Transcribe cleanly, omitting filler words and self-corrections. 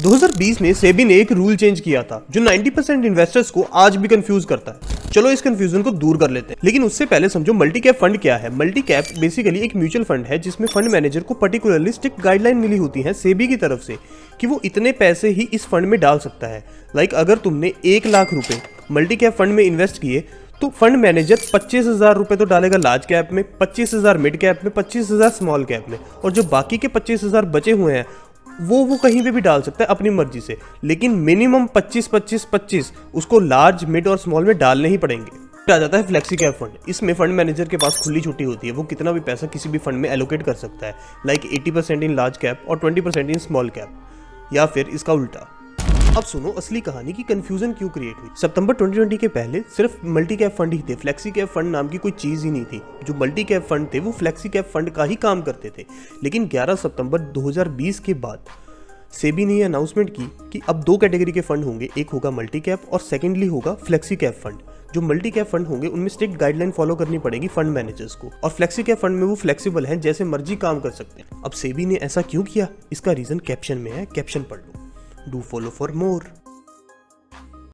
2020 में सेबी ने एक रूल चेंज किया था जो 90% इन्वेस्टर्स को आज भी कंफ्यूज करता है। चलो इस कंफ्यूजन को दूर कर लेते हैं, लेकिन उससे पहले समझो मल्टी कैप फंड क्या है। मल्टी कैप बेसिकली एक म्यूचुअल फंड है जिसमें फंड मैनेजर को पर्टिकुलरली स्ट्रिक्ट गाइडलाइन मिली होती है सेबी की तरफ से कि वो इतने पैसे ही इस फंड में डाल सकता है। लाइक अगर तुमने 1 लाख रुपए मल्टी कैप फंड में इन्वेस्ट किए तो फंड मैनेजर 25,000 रुपए तो डालेगा लार्ज कैप में, 25,000 मिड कैप में, 25,000 स्मॉल कैप में, और जो बाकी के 25,000 बचे हुए हैं वो कहीं पे भी डाल सकता है अपनी मर्जी से, लेकिन मिनिमम 25 उसको लार्ज मिड और स्मॉल में डालने ही पड़ेंगे। आ जाता है फ्लेक्सी कैप फंड। इसमें फंड मैनेजर के पास खुली छुट्टी होती है, वो कितना भी पैसा किसी भी फंड में एलोकेट कर सकता है, लाइक 80% इन लार्ज कैप और 20% इन स्मॉल कैप, या फिर इसका उल्टा। अब सुनो असली कहानी की कंफ्यूजन क्यों क्रिएट हुई। सितंबर 2020 के पहले सिर्फ मल्टी कैप फंड ही थे, फ्लेक्सी कैप फंड नाम की कोई चीज ही नहीं थी। जो मल्टी कैप फंड थे वो फ्लेक्सी कैप फंड का ही काम करते थे। लेकिन 11 सितंबर 2020 के बाद सेबी ने यह अनाउंसमेंट की कि अब 2 कैटेगरी के फंड होंगे, एक होगा मल्टी कैप और सेकेंडली होगा फ्लेक्सी कैप फंड। जो मल्टी कैप फंड होंगे उनमें स्ट्रिक्ट गाइडलाइन फॉलो करनी पड़ेगी फंड मैनेजर्स को, और फ्लेक्सी कैप फंड में वो फ्लेक्सिबल हैं, जैसे मर्जी काम कर सकते हैं। अब सेबी ने ऐसा क्यों किया, इसका रीजन कैप्शन में है, कैप्शन पढ़ लो। Do follow for more.